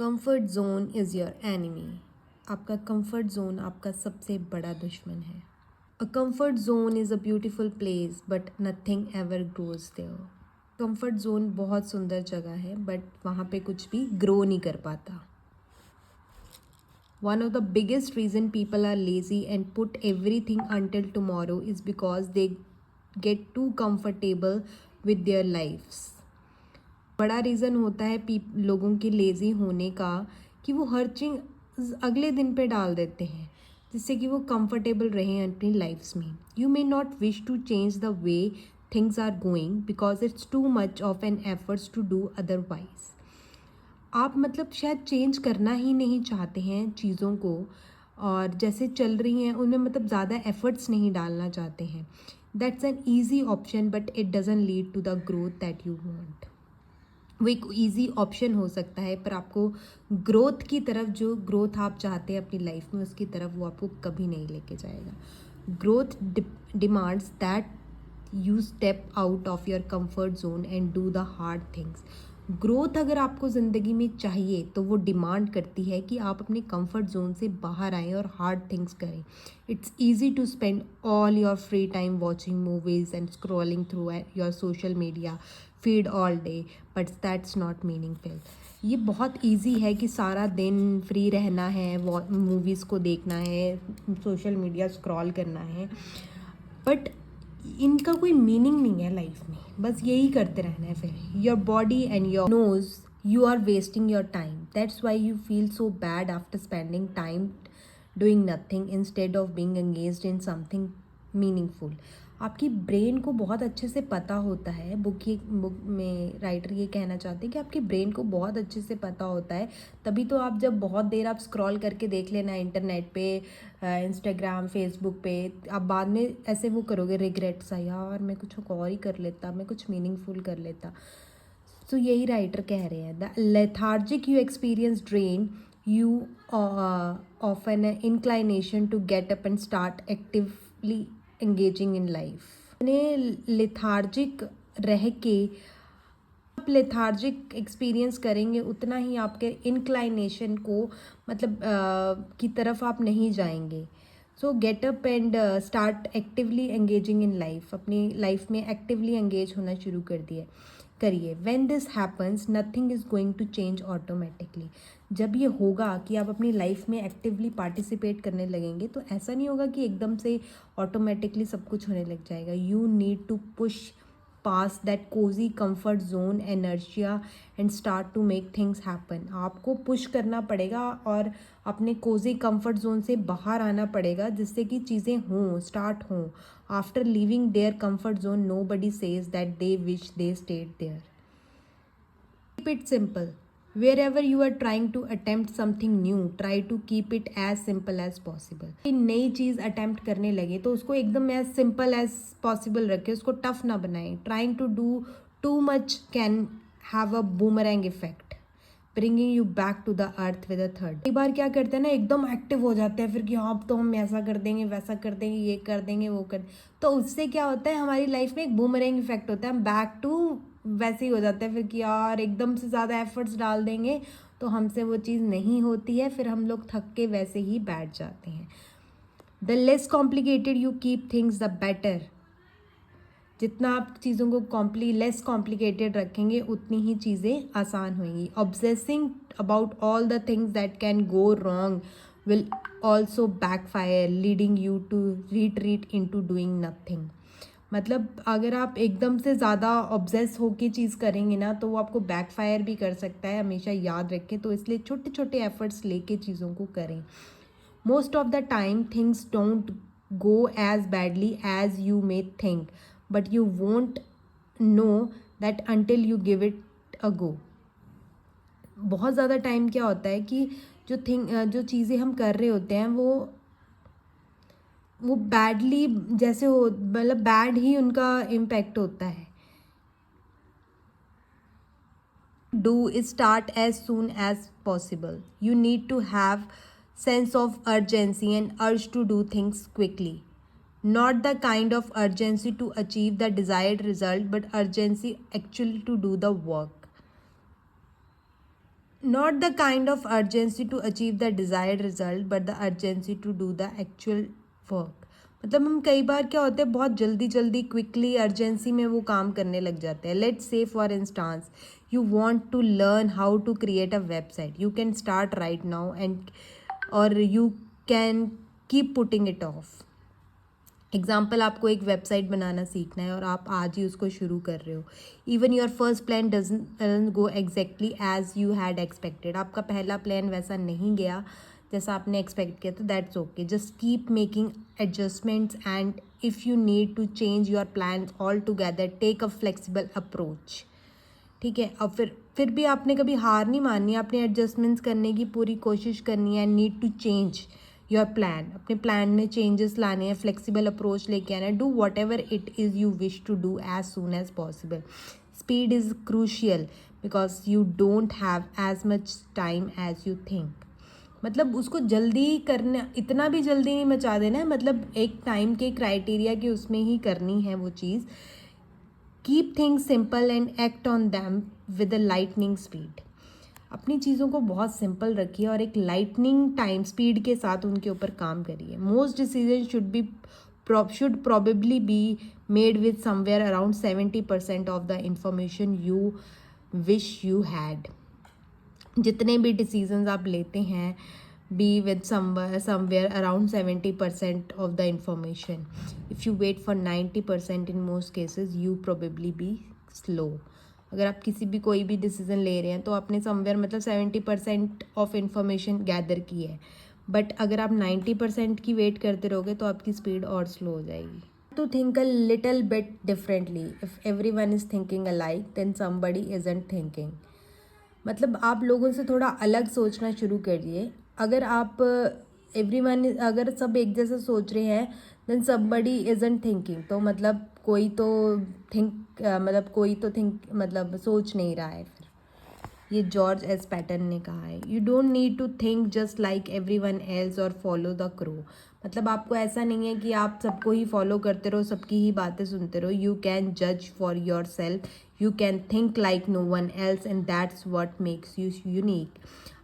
Comfort zone is your enemy. आपका comfort zone आपका सबसे बड़ा दुश्मन है। A comfort zone is a beautiful place but nothing ever grows there. Comfort zone बहुत सुंदर जगह है बट वहाँ पे कुछ भी ग्रो नहीं कर पाता। One of the biggest reason people are lazy and put everything until tomorrow is because they get too comfortable with their lives. बड़ा रीज़न होता है लोगों के लेज़ी होने का कि वो हर चीज़ अगले दिन पे डाल देते हैं जिससे कि वो कंफर्टेबल रहें अपनी लाइफ्स में। You may not wish to change the way things are going because it's too much of an efforts to do otherwise. आप मतलब शायद चेंज करना ही नहीं चाहते हैं चीज़ों को, और जैसे चल रही हैं उनमें मतलब ज़्यादा एफर्ट्स नहीं डालना चाहते हैं। That's an easy option but it doesn't lead to the growth that you want. वो एक ईजी ऑप्शन हो सकता है पर आपको ग्रोथ की तरफ, जो ग्रोथ आप चाहते हैं अपनी लाइफ में, उसकी तरफ वो आपको कभी नहीं लेके जाएगा। Growth demands that you step out of your comfort zone and do the hard things. Growth अगर आपको ज़िंदगी में चाहिए तो वो डिमांड करती है कि आप अपने कंफर्ट जोन से बाहर आएँ और हार्ड थिंग्स करें। It's easy to spend all your free time watching movies and scrolling through your social media feed all day, but that's not meaningful. ये बहुत ईजी है कि सारा दिन फ्री रहना है, मूवीज़ को देखना है, सोशल मीडिया स्क्रॉल करना है, बट इनका कोई मीनिंग नहीं है लाइफ में। बस यही करते रहना है। फिर your body and your knows you are wasting your time. That's why you feel so bad after spending time doing nothing instead of being engaged in something meaningful. आपकी ब्रेन को बहुत अच्छे से पता होता है, बुक में राइटर ये कहना चाहते हैं कि आपके ब्रेन को बहुत अच्छे से पता होता है। तभी तो आप जब बहुत देर आप स्क्रॉल करके देख लेना इंटरनेट पे, इंस्टाग्राम, फेसबुक पे, आप बाद में ऐसे वो करोगे रिग्रेट सा, यार मैं कुछ और ही कर लेता, मैं कुछ मीनिंगफुल कर लेता। तो यही राइटर कह रहे हैं, the lethargic you experience drain you of an inclination to get up and start actively engaging in life. Lethargic रह के आप लेथार्जिक एक्सपीरियंस करेंगे उतना ही आपके इंक्लाइनेशन को मतलब की तरफ आप नहीं जाएंगे। So get up and start actively engaging in life. अपनी लाइफ में एक्टिवली एंगेज होना शुरू करिए। When this happens nothing is going to change automatically. जब ये होगा कि आप अपनी लाइफ में एक्टिवली पार्टिसिपेट करने लगेंगे तो ऐसा नहीं होगा कि एकदम से ऑटोमेटिकली सब कुछ होने लग जाएगा। You need to push past that cozy comfort zone inertia and start to make things happen. आपको पुश करना पड़ेगा और अपने कोजी कंफर्ट जोन से बाहर आना पड़ेगा जिससे कि चीज़ें हों, स्टार्ट हों। After leaving their comfort zone nobody says that they wish they stayed there. Keep it simple. Wherever you are trying to attempt something new, try to keep it as simple as possible. कोई नई चीज़ attempt करने लगे तो उसको एकदम as simple as possible रखें, उसको tough ना बनाएं। Trying to do too much can have a boomerang effect, bringing you back to the earth with a थर्ड। कई बार क्या करते हैं ना, एकदम एक्टिव हो जाते हैं फिर कि हाँ अब तो हम ऐसा कर देंगे, वैसा कर देंगे, ये कर देंगे, वो कर, तो उससे क्या होता है हमारी लाइफ में एक बूमरैंग इफेक्ट होता है। हम बैक टू वैसे ही हो जाता है फिर कि यार एकदम से ज़्यादा एफर्ट्स डाल देंगे तो हमसे वो चीज़ नहीं होती है, फिर हम लोग थक के वैसे ही बैठ जाते हैं। The less complicated you keep things the better. जितना आप चीज़ों को लेस कॉम्प्लिकेटेड रखेंगे उतनी ही चीज़ें आसान होंगी। Obsessing about all the things that can go wrong will also backfire leading you to retreat into doing nothing. मतलब अगर आप एकदम से ज़्यादा ऑब्सेस होके चीज़ करेंगे ना तो वो आपको बैकफायर भी कर सकता है, हमेशा याद रखें। तो इसलिए छोटे छोटे एफर्ट्स लेके चीज़ों को करें। Most of the time things don't go as badly as you may think, but you won't know that until you give it a go. बहुत ज़्यादा टाइम क्या होता है कि जो चीज़ें हम कर रहे होते हैं वो बैडली जैसे हो, मतलब बैड ही उनका इम्पैक्ट होता है। Do start as soon as possible. You need to have sense of urgency and urge to do things quickly. Not the kind of urgency to achieve the desired result but urgency actually to do the work. Not the kind of urgency to achieve the desired result, but the urgency to do the actual work. मतलब हम कई बार क्या होता है, बहुत जल्दी जल्दी क्विकली अर्जेंसी में वो काम करने लग जाते हैं. Let's say for instance you want to learn how to create a website. You can start right now and or you can keep putting it off. Example, आपको एक वेबसाइट बनाना सीखना है और आप आज ही उसको शुरू कर रहे हो. Even your first plan doesn't go exactly as you had expected. आपका पहला प्लान वैसा नहीं गया जैसा आपने एक्सपेक्ट किया, तो that's okay. Just keep making adjustments and if you need to change your plan altogether, take a flexible approach. ठीक है. और फिर भी आपने कभी हार नहीं माननी, आपने एडजस्टमेंट्स करने की पूरी कोशिश करनी है. Need to change your plan, अपने प्लान में चेंजेस लाने हैं, फ्लेक्सिबल अप्रोच लेके आना है. Do whatever it is you wish to do as soon as possible. Speed is crucial because you don't have as much time as you think. मतलब उसको जल्दी करना, इतना भी जल्दी नहीं मचा देना है, मतलब एक टाइम के क्राइटेरिया के उसमें ही करनी है वो चीज़. Keep things simple and act on them with a lightning speed. अपनी चीज़ों को बहुत सिंपल रखिए और एक लाइटनिंग टाइम स्पीड के साथ उनके ऊपर काम करिए. Most decision should probably be made with somewhere around 70% of the information you wish you had. जितने भी डिसीजंस आप लेते हैं, be with somewhere around 70% of the information. If you wait for 90% in most cases, you probably be slow. अगर आप किसी भी कोई भी डिसीजन ले रहे हैं तो आपने समवेयर मतलब 70% ऑफ इंफॉर्मेशन गैदर की है, बट अगर आप 90% की वेट करते रहोगे तो आपकी स्पीड और स्लो हो जाएगी. To think a little bit differently. If every one is thinking alike then somebody isn't thinking. मतलब आप लोगों से थोड़ा अलग सोचना शुरू करिए. अगर आप अगर सब एक जैसा सोच रहे हैं देन समबडी इजंट थिंकिंग, तो मतलब कोई तो सोच नहीं रहा है. फिर ये जॉर्ज एस पैटन ने कहा है. You don't need to think just like everyone else और फॉलो द क्रो. मतलब आपको ऐसा नहीं है कि आप सबको ही फॉलो करते रहो, सबकी ही बातें सुनते रहो. यू कैन जज for yourself, you can think like no one else and that's what makes you unique.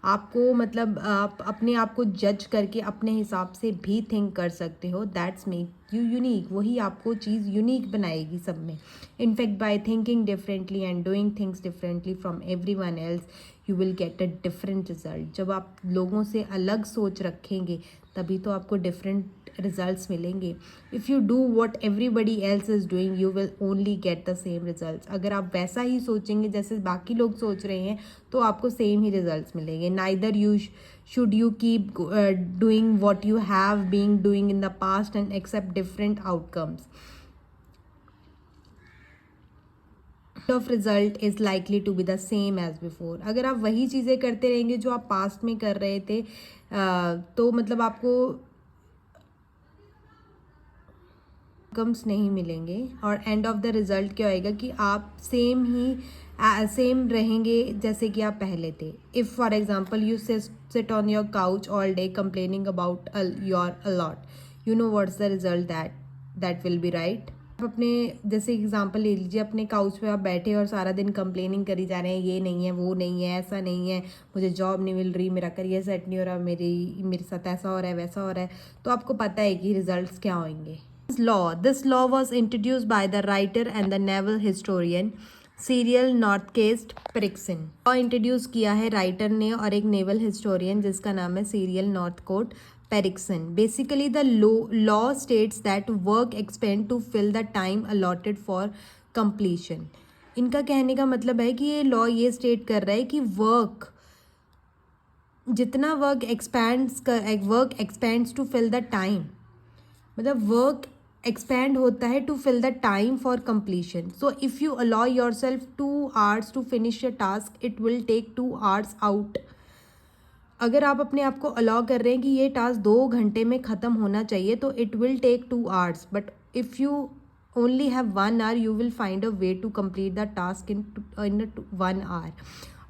आपको मतलब आप अपने आप को जज करके अपने हिसाब से भी थिंक कर सकते हो. That's make you unique. वही आपको चीज़ यूनिक बनाएगी सब में. In fact by thinking differently and doing things differently from every one else you will get a different result. जब आप लोगों से अलग सोच रखेंगे तभी तो आपको डिफरेंट रिजल्ट्स मिलेंगे. If you do what everybody else is doing you will only get the same results. अगर आप वैसा ही सोचेंगे जैसे बाकी लोग सोच रहे हैं तो आपको सेम ही रिजल्ट्स मिलेंगे. Neither you should you keep doing what you have been doing in the past and accept different outcomes. Of result is likely to be the same as before. अगर आप वही चीज़ें करते रहेंगे जो आप पास्ट में कर रहे थे तो मतलब आपको आउटकम्स नहीं मिलेंगे और एंड ऑफ द रिज़ल्ट क्या होएगा कि आप सेम रहेंगे जैसे कि आप पहले थे. If for example you sit on your couch all day complaining about your a lot, you know what's the result that will be right. आप अपने जैसे एग्जांपल ले लीजिए, अपने काउच पे आप बैठे और सारा दिन कंप्लेनिंग करी जा रहे हैं, ये नहीं है, वो नहीं है, ऐसा नहीं है, मुझे जॉब नहीं मिल रही, मेरा करियर सेट नहीं हो रहा, मेरे साथ ऐसा हो रहा है, वैसा हो रहा है, तो आपको पता है कि रिजल्ट्स क्या होंगे. This law was introduced by the writer and the naval historian Cyril Northcote Parkinson. Law introduce किया है राइटर ने और एक नेवल हिस्टोरियन जिसका नाम है Cyril Northcote Parkinson. Basically the law states that work expand to fill the time allotted for completion. इनका कहने का मतलब है कि ये लॉ ये स्टेट कर रहा है कि जितना work expands to fill the time, मतलब वर्क expand होता है to fill the time for completion. So if you allow yourself 2 hours to finish a task, it will take 2 hours out. अगर आप अपने आप को अलाउ कर रहे हैं कि ये टास्क 2 घंटे में ख़त्म होना चाहिए तो it will take 2 hours. But if you only have 1 hour, you will find a way to complete the task in 1 hour.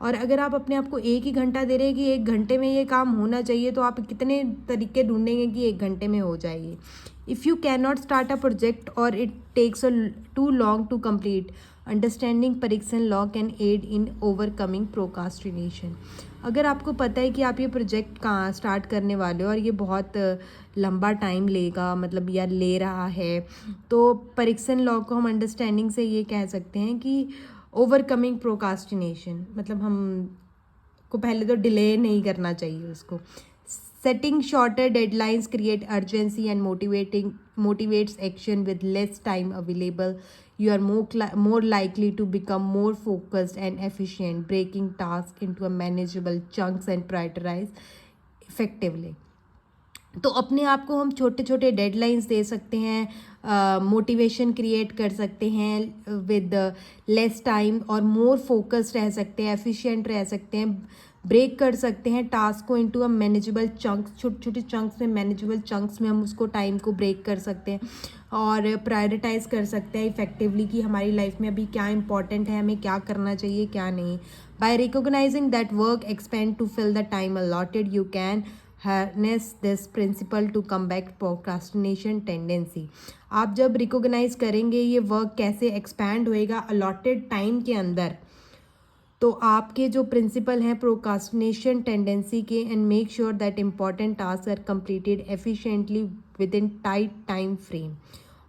और अगर आप अपने आप को 1 ही घंटा दे रहे हैं कि 1 घंटे में ये काम होना चाहिए तो आप कितने तरीके ढूंढेंगे कि 1 घंटे में हो जाएगी. If you cannot start a project or it takes too long to complete, understanding Parkinson law can aid in overcoming procrastination. अगर आपको पता है कि आप ये प्रोजेक्ट कहाँ स्टार्ट करने वाले हो और ये बहुत लंबा टाइम लेगा, मतलब या ले रहा है, तो परिक्सन लॉ को हम अंडरस्टैंडिंग से ये कह सकते हैं कि ओवरकमिंग प्रोकास्टिनेशन, मतलब हम को पहले तो डिले नहीं करना चाहिए उसको। Setting shorter deadlines create urgency and motivates action with less time available. You are more likely to become more focused and efficient, breaking tasks into a manageable chunks and prioritize effectively. तो अपने आप को हम छोटे छोटे deadlines दे सकते हैं, motivation create कर सकते हैं विद लेस टाइम, और मोर फोकस्ड रह सकते हैं, एफिशिएंट रह सकते हैं, ब्रेक कर सकते हैं टास्क को इनटू अ मैनेजेबल चंक्स, छोटे छोटे चंक्स में, मैनेजेबल चंक्स में हम उसको टाइम को ब्रेक कर सकते हैं और प्रायोरिटाइज कर सकते हैं इफेक्टिवली कि हमारी लाइफ में अभी क्या इंपॉर्टेंट है, हमें क्या करना चाहिए, क्या नहीं। By recognising that work expand to fill the time allotted, you can harness this principle to combat procrastination tendency। आप जब रिकॉग्नाइज करेंगे ये वर्क कैसे एक्सपैंड होएगा अलॉटेड टाइम के अंदर, तो आपके जो प्रिंसिपल हैं प्रोकास्टिनेशन टेंडेंसी के, and make sure that important task are completed efficiently within tight time frame.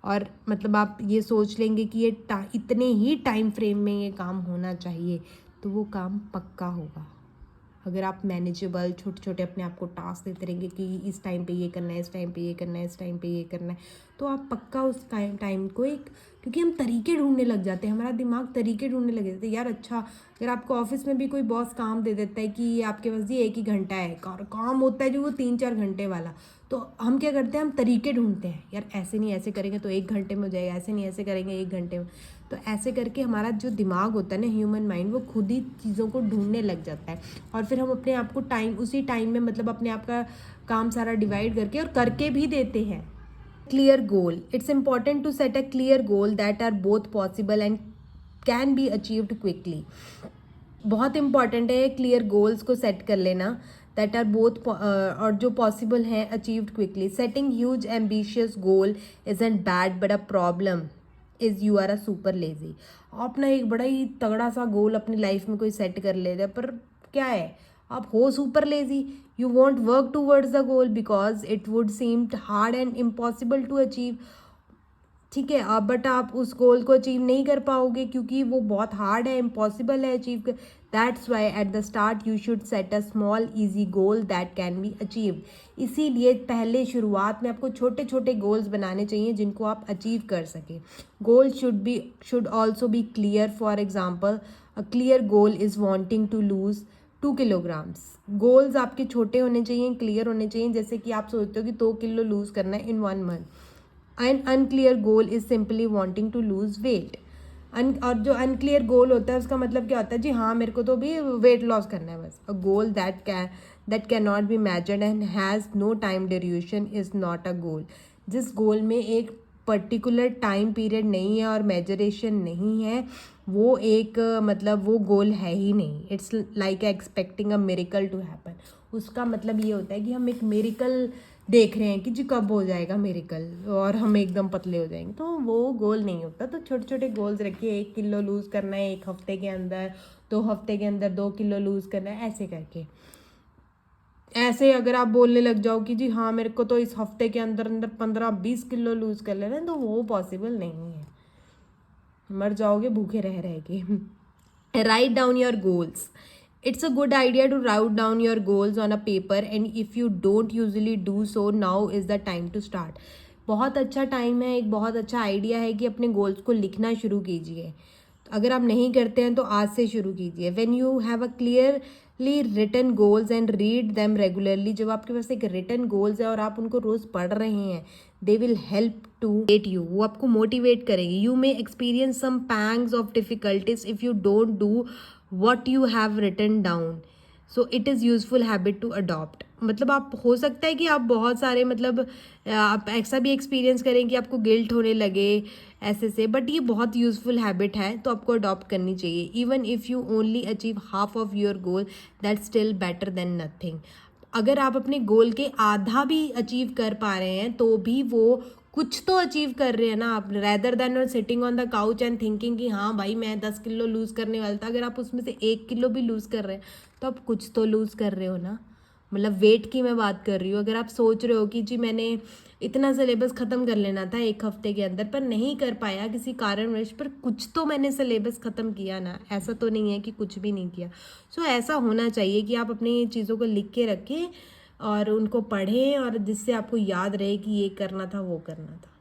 और मतलब आप ये सोच लेंगे कि ये इतने ही टाइम फ्रेम में ये काम होना चाहिए, तो वो काम पक्का होगा। अगर आप मैनेजेबल छोटे छोटे अपने आप को टास्क देते रहेंगे कि इस टाइम पे ये करना है, इस टाइम पे ये करना है, इस टाइम पे ये करना है, तो आप पक्का उस टाइम को एक, क्योंकि हम तरीके ढूंढने लग जाते हैं, हमारा दिमाग तरीके ढूंढने लग जाता है। यार अच्छा, अगर आपको ऑफिस में भी कोई बॉस काम दे देता है कि ये आपके पास ये 1 ही घंटा है, काम होता है जो वो 3-4 घंटे वाला, तो हम क्या करते हैं, हम तरीके ढूंढते हैं, यार ऐसे नहीं ऐसे करेंगे तो 1 घंटे में हो जाएगा, ऐसे नहीं ऐसे करेंगे 1 घंटे में। तो ऐसे करके हमारा जो दिमाग होता है ना, ह्यूमन माइंड, वो खुद ही चीज़ों को ढूंढने लग जाता है, और फिर हम अपने आप को उसी टाइम में, मतलब अपने आप का काम सारा डिवाइड करके और करके भी देते हैं। Clear goal, it's important to set a clear goal that are both possible and can be achieved quickly. बहुत इंपॉर्टेंट है क्लियर गोल्स को सेट कर लेना दैट आर बोथ, और जो पॉसिबल हैं achieved quickly. Setting huge ambitious goal isn't bad, but a problem is you are a super lazy. आप ना एक बड़ा ही तगड़ा सा गोल अपनी लाइफ में कोई सेट कर लेते हैं, पर क्या है, आप हो super lazy, you won't work towards the goal because it would seem hard and impossible to achieve. ठीक है, अब बट आप उस गोल को अचीव नहीं कर पाओगे क्योंकि वो बहुत हार्ड है, इम्पॉसिबल है अचीव कर। That's why at the start you should set a small easy goal that can be achieve. इसीलिए पहले शुरुआत में आपको छोटे छोटे गोल्स बनाने चाहिए जिनको आप अचीव कर सकें। Goal should also be clear. For example, a clear goal is wanting to lose 2 kilograms. Goals आपके छोटे होने चाहिए, क्लियर होने चाहिए, जैसे कि आप सोचते हो कि 2 किलो लूज़ करना है in 1 month. An unclear goal is simply wanting to lose weight. और जो अनक्लियर गोल होता है उसका मतलब क्या होता है, जी हाँ मेरे को तो भी वेट लॉस करना है बस। A goal that can not be measured and has no time duration is not a goal. जिस गोल में एक पर्टिकुलर टाइम पीरियड नहीं है और मेजरेशन नहीं है, वो एक मतलब वो गोल है ही नहीं। It's like expecting a miracle to happen. उसका मतलब ये होता है कि हम एक मिरेकल देख रहे हैं कि जी कब हो जाएगा मिरेकल और हम एकदम पतले हो जाएंगे, तो वो गोल नहीं होता। तो छोटे छोटे गोल्स रखिए, 1 किलो लूज़ करना है 1 हफ्ते के अंदर, 2 हफ्ते के अंदर 2 किलो लूज़ करना है, ऐसे करके। ऐसे अगर आप बोलने लग जाओ कि जी हाँ मेरे को तो इस हफ्ते के अंदर अंदर 15-20 किलो लूज़ कर लेना है, तो वो पॉसिबल नहीं है, मर जाओगे भूखे रह के। Write down your goals. It's a good idea to write down your goals on a paper, and if you don't usually do so, now is the time to start। बहुत अच्छा टाइम है, एक बहुत अच्छा आइडिया है कि अपने goals को लिखना शुरू कीजिए। अगर आप नहीं करते हैं तो आज से शुरू कीजिए। When you have a clearly written goals and read them regularly, जब आपके पास एक written goals है और आप उनको रोज़ पढ़ रहे हैं, they will help to motivate you, वो आपको मोटिवेट करेंगे। You may experience some pangs of difficulties if you don't do what you have written down, so it is useful habit to adopt। मतलब आप हो सकता है कि आप बहुत सारे मतलब आप ऐसा भी एक्सपीरियंस करें कि आपको गिल्ट होने लगे ऐसे से, बट ये बहुत यूज़फुल हैबिट है तो आपको अडॉप्ट करनी चाहिए। Even if you only achieve half of your goal, that still better than nothing. अगर आप अपने गोल के आधा भी अचीव कर पा रहे हैं तो भी वो कुछ तो अचीव कर रहे हैं ना आप, rather than sitting on the couch and thinking कि हाँ भाई मैं 10 किलो लूज़ करने वाला था। अगर आप उसमें से 1 किलो भी लूज़ कर रहे हैं तो आप कुछ तो लूज़ कर रहे हो ना। मतलब वेट की मैं बात कर रही हूँ। अगर आप सोच रहे हो कि जी मैंने इतना सिलेबस ख़त्म कर लेना था 1 हफ्ते के अंदर, पर नहीं कर पाया किसी कारणवश, पर कुछ तो मैंने सिलेबस ख़त्म किया ना। ऐसा तो नहीं है कि कुछ भी नहीं किया। सो ऐसा होना चाहिए कि आप अपनी चीज़ों को लिख के रखें और उनको पढ़ें, और जिससे आपको याद रहे कि ये करना था वो करना था।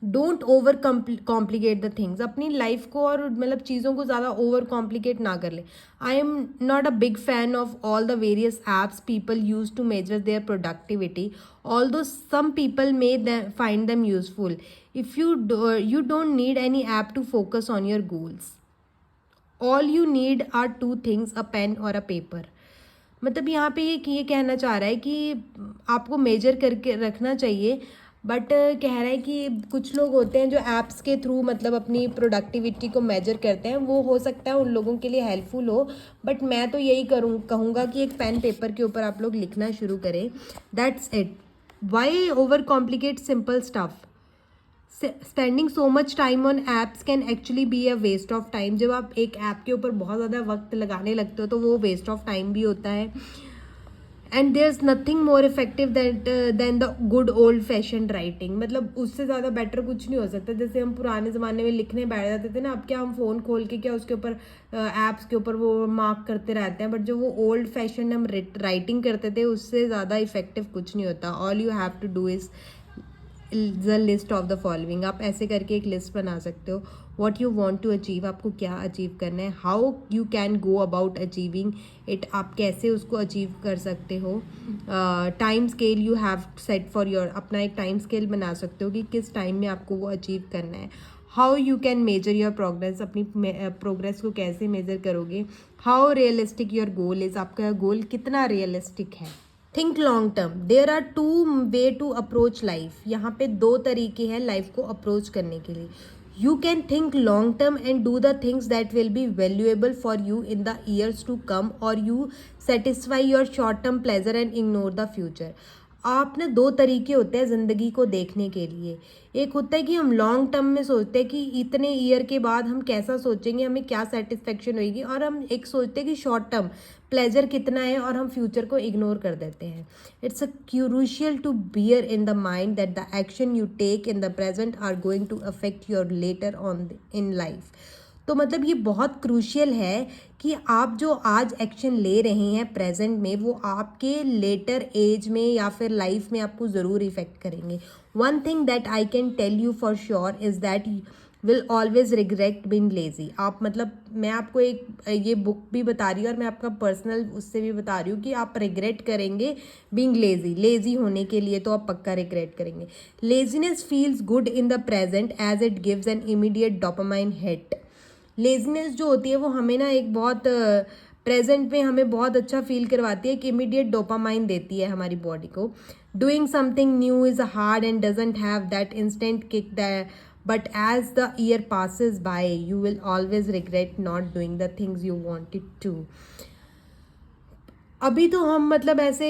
Don't over complicate the things. अपनी लाइफ को और मतलब चीज़ों को ज़्यादा ओवर कॉम्प्लिकेट ना कर ले। I am not a big fan of all the various apps people use to measure their productivity, although some people may find them useful. If you don't need any app to focus on your goals. All you need are two things, a pen और a paper. मतलब यहाँ पे ये कहना चाह रहा है कि आपको मेजर करके रखना चाहिए, बट कह रहा है कि कुछ लोग होते हैं जो ऐप्स के थ्रू मतलब अपनी प्रोडक्टिविटी को मेजर करते हैं, वो हो सकता है उन लोगों के लिए हेल्पफुल हो, बट मैं तो यही कहूँगा कि एक पेन पेपर के ऊपर आप लोग लिखना शुरू करें। That's it. Why over complicate simple stuff? Spending so much time on apps can actually be a waste of time. जब आप एक ऐप के ऊपर बहुत ज़्यादा वक्त लगाने लगते हो तो वो वेस्ट ऑफ टाइम भी होता है। And there is nothing more effective than the good old fashion writing. मतलब उससे ज़्यादा बेटर कुछ नहीं हो सकता। जैसे हम पुराने ज़माने में लिखने बैठ जाते थे ना, अब क्या हम फ़ोन खोल के क्या उसके ऊपर ऐप्स के ऊपर वो मार्क करते रहते हैं, बट जो वो ओल्ड फैशन हम राइटिंग करते थे उससे ज़्यादा इफेक्टिव कुछ नहीं होता। All you have to do is the list of the following. आप ऐसे करके एक लिस्ट बना सकते हो। What you want to achieve, आपको क्या अचीव करना है। How you can go about achieving it, आप कैसे उसको अचीव कर सकते हो। Time scale you have set for your, अपना एक टाइम स्केल बना सकते हो कि किस टाइम में आपको वो अचीव करना है। How you can measure your progress, अपनी प्रोग्रेस को कैसे मेजर करोगे। How realistic your goal is, आपका गोल कितना रियलिस्टिक है। Think long term. There are two way to approach life. यहाँ पे 2 तरीके हैं लाइफ को अप्रोच करने के लिए। You can think long term and do the things that will be valuable for you in the years to come, or you satisfy your short term pleasure and ignore the future. आप ना 2 तरीके होते हैं ज़िंदगी को देखने के लिए। एक होता है कि हम लॉन्ग टर्म में सोचते हैं कि इतने ईयर के बाद हम कैसा सोचेंगे, हमें क्या सेटिस्फेक्शन होगी, और हम एक सोचते हैं कि शॉर्ट टर्म प्लेजर कितना है, और हम फ्यूचर को इग्नोर कर देते हैं। It's a crucial to bear in the mind that the action you take in the present are going to affect your later on in life. तो मतलब ये बहुत क्रूशियल है कि आप जो आज एक्शन ले रहे हैं प्रेजेंट में, वो आपके लेटर एज में या फिर लाइफ में आपको ज़रूर इफ़ेक्ट करेंगे। One thing that I can tell you for sure is that will always regret being lazy. आप मतलब मैं आपको एक ये बुक भी बता रही हूँ और मैं आपका पर्सनल उससे भी बता रही हूँ कि आप रिग्रेट करेंगे बीइंग लेजी। लेजी होने के लिए तो आप पक्का रिग्रेट करेंगे। Laziness feels good in the present as it gives an immediate dopamine hit. Laziness जो होती है वो हमें ना एक बहुत प्रेजेंट में हमें बहुत अच्छा फील करवाती है, कि इमीडिएट डोपामाइन देती है हमारी बॉडी को। Doing something new is hard and doesn't have that instant kick that, but as the year passes by you will always regret not doing the things you wanted to. अभी तो हम मतलब ऐसे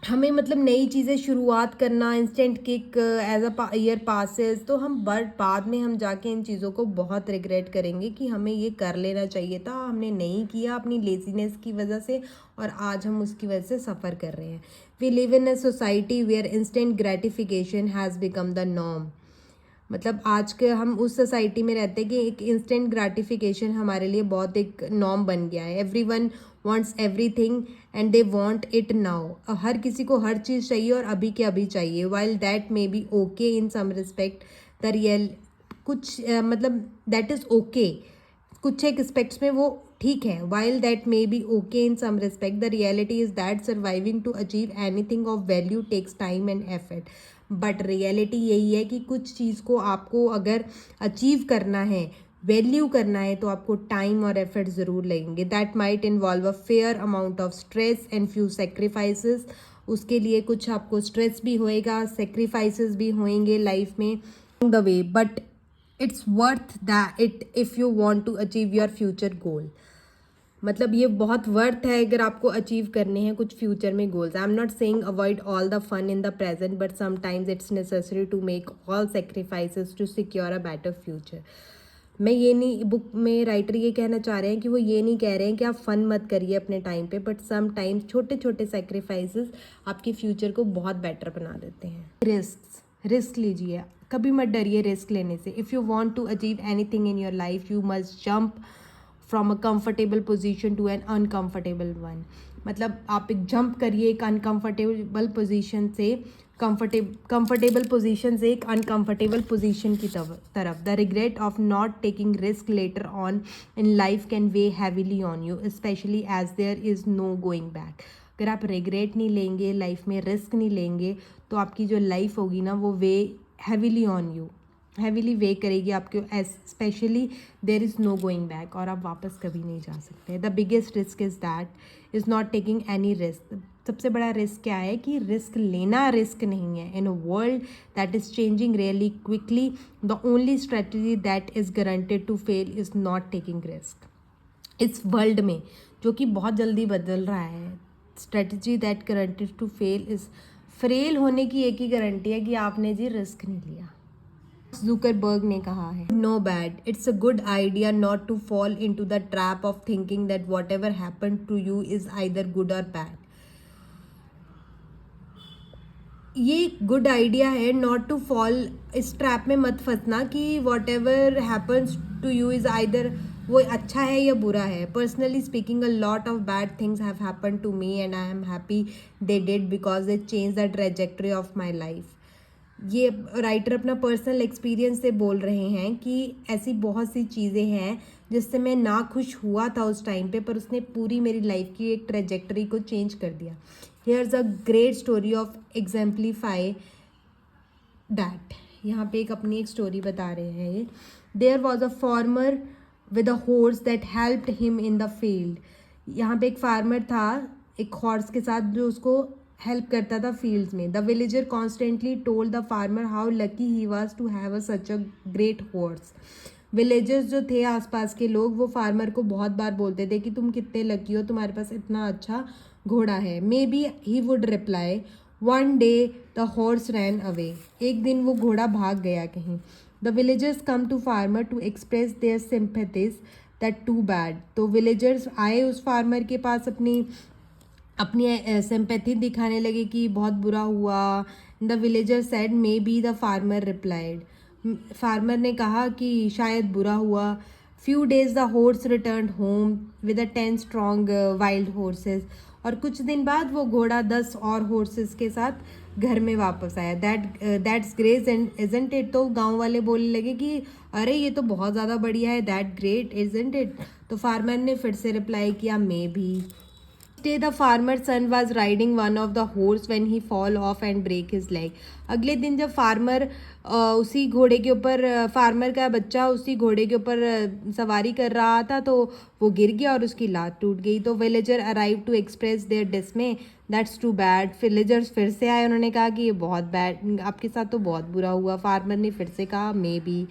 हमें मतलब नई चीज़ें शुरुआत करना, instant kick as a year passes, तो हम बाद में हम जाके इन चीज़ों को बहुत रिग्रेट करेंगे कि हमें ये कर लेना चाहिए था, हमने नहीं किया अपनी लेजीनेस की वजह से, और आज हम उसकी वजह से सफ़र कर रहे हैं। We live in a society where instant gratification has become the norm. मतलब आज के हम उस सोसाइटी में रहते हैं कि एक इंस्टेंट ग्रेटिफिकेशन हमारे लिए बहुत एक नॉर्म बन गया है। Everyone wants everything and they want it now. हर किसी को हर चीज़ चाहिए और अभी के अभी चाहिए। While that may be okay in some respect, the real कुछ मतलब दैट इज़ ओके, कुछ एक एस्पेक्ट्स में वो ठीक है। While that may be okay in some respect, the reality is that surviving to achieve anything of value takes time and effort. But reality यही है कि कुछ चीज़ को आपको अगर अचीव करना है, वैल्यू करना है, तो आपको टाइम और एफर्ट ज़रूर लगेंगे। That might involve a fair amount of stress and few sacrifices. उसके लिए कुछ आपको स्ट्रेस भी होएगा, सेक्रीफाइसेस भी होंगे लाइफ में the way, but it's worth that it if you want to achieve your future goal. मतलब ये बहुत वर्थ है अगर आपको अचीव करने हैं कुछ फ्यूचर में goals. I am not saying avoid all the fun in the present, but sometimes it's necessary to make all sacrifices to secure a better future. मैं ये नहीं, बुक में राइटर ये कहना चाह रहे हैं कि वो ये नहीं कह रहे हैं कि आप फन मत करिए अपने टाइम पे, बट सम टाइम्स छोटे छोटे सेक्रीफाइसेस आपके फ्यूचर को बहुत बेटर बना देते हैं. रिस्क लीजिए, कभी मत डरिए रिस्क लेने से. If you want to achieve anything in your life you must jump from a comfortable position to an uncomfortable one. मतलब आप एक जंप करिए एक अनकंफर्टेबल पोजीशन से कंफर्टेबल पोजीशन से एक अनकंफर्टेबल पोजीशन की तरफ. The regret of not taking risk later on in life can weigh heavily on you, specially as there is no going back. अगर आप रिग्रेट नहीं लेंगे, लाइफ में रिस्क नहीं लेंगे, तो आपकी जो लाइफ होगी ना वो weigh heavily on you, heavily weigh करेगी आपके, specially there is no going back, और आप वापस कभी नहीं जा सकते. The biggest risk is that is not taking any risk. सबसे बड़ा रिस्क क्या है कि रिस्क लेना रिस्क नहीं है. In a world that is changing really quickly the only strategy that is guaranteed to fail is not taking risk. इस world में जो कि बहुत जल्दी बदल रहा है, strategy that guaranteed to fail is, fail होने की एक ही गारंटी है कि आपने जी रिस्क नहीं लिया. जुकरबर्ग ने कहा है, no bad, it's a good idea not to fall into the trap of thinking that whatever happen to you is either good और बैड. ये गुड आइडिया है नॉट टू फॉल, इस trap में मत फंसना कि whatever happens to you is either वो अच्छा है या बुरा है. Personally speaking a lot of bad things have happen to me and I am happy they did because they change the trajectory of my life. ये writer अपना personal experience से बोल रहे हैं कि ऐसी बहुत सी चीज़ें हैं जिससे मैं ना खुश हुआ था उस टाइम पे, पर उसने पूरी मेरी लाइफ की एक ट्रेजेक्टरी को चेंज कर दिया. Here's a great story of exemplify that. यहाँ पे अपनी एक स्टोरी बता रहे हैं ये. There was a farmer with a horse that helped him in the field. यहाँ पे एक फार्मर था एक हॉर्स के साथ जो उसको हेल्प करता था फील्ड्स में. The villager constantly told the farmer how lucky he was to have a such a great horse. Villagers जो थे आसपास के लोग वो फार्मर को बहुत बार बोलते थे कि तुम कितने लकी हो, तुम्हारे पास इतना अच्छा घोड़ा है. Maybe he would reply, one day the horse ran away. एक दिन वो घोड़ा भाग गया कहीं. The villagers come to farmer to express their sympathies that too bad. तो विलेजर्स आए उस फार्मर के पास अपनी सिंपैथी दिखाने लगे कि बहुत बुरा हुआ. The villager said may be. The farmer replied, farmer ने कहा कि शायद बुरा हुआ. Few days the horse return home with a 10 strong wild horses. और कुछ दिन बाद वो घोड़ा 10 और हॉर्सेस के साथ घर में वापस आया. That's great isn't it. तो गांव वाले बोलने लगे कि अरे ये तो बहुत ज़्यादा बढ़िया है, दैट ग्रेट इजंट इट. तो फार्मर ने फिर से रिप्लाई किया may be. Day the farmer's son was riding one of the horse when he fall off and break his leg. अगले दिन जब फार्मर उसी घोड़े के ऊपर, फार्मर का बच्चा उसी घोड़े के ऊपर सवारी कर रहा था तो वो गिर गया और उसकी लात टूट गई. तो villager arrive to express their dismay, that's too bad. Villagers फिर से आए, उन्होंने कहा कि ये बहुत बैड, आपके साथ तो बहुत बुरा हुआ. फार्मर ने फिर से कहा मे बी.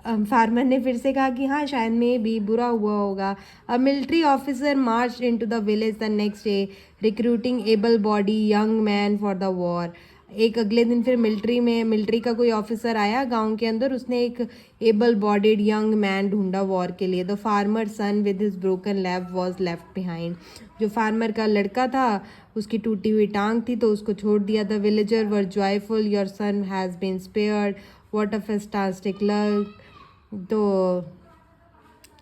फार्मर ने फिर से कहा कि हाँ शायद में भी बुरा हुआ होगा. A military officer march into the village the next day recruiting able body young man for the war. एक अगले दिन फिर मिलिट्री का कोई ऑफिसर आया गांव के अंदर, उसने एक एबल बॉडीड यंग मैन ढूंढा वॉर के लिए. The farmer sun with his broken leg was left behind. जो फार्मर का लड़का था उसकी टूटी हुई टांग थी तो उसको छोड़ दिया. The villager were joyful, your son has been spared, what a fantastic luck. तो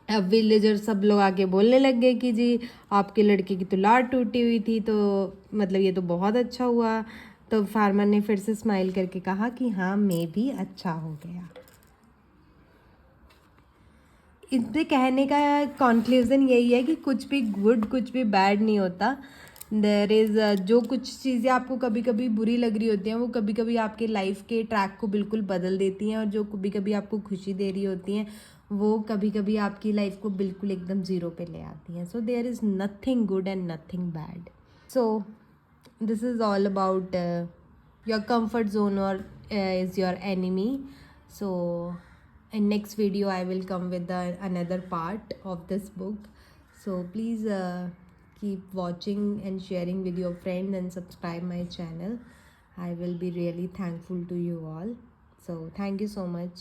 अब विलेजर सब लोग आके बोलने लग गए कि जी आपके लड़के की तो लात टूटी हुई थी, तो मतलब ये तो बहुत अच्छा हुआ. तो फार्मर ने फिर से स्माइल करके कहा कि हाँ मैं भी अच्छा हो गया. इससे कहने का कंक्लूजन यही है कि कुछ भी गुड कुछ भी बैड नहीं होता. देर इज़ जो कुछ चीज़ें आपको कभी कभी बुरी लग रही होती हैं वो कभी कभी आपके लाइफ के ट्रैक को बिल्कुल बदल देती हैं, और जो कभी कभी आपको खुशी दे रही होती हैं वो कभी कभी आपकी लाइफ को बिल्कुल एकदम ज़ीरो पे ले आती हैं. So there is nothing good and nothing bad. So this is all about your comfort zone or is your enemy. So in next video I will come with the another part of this book. So please keep watching and sharing with your friends and subscribe my channel. I will be really thankful to you all. So thank you so much.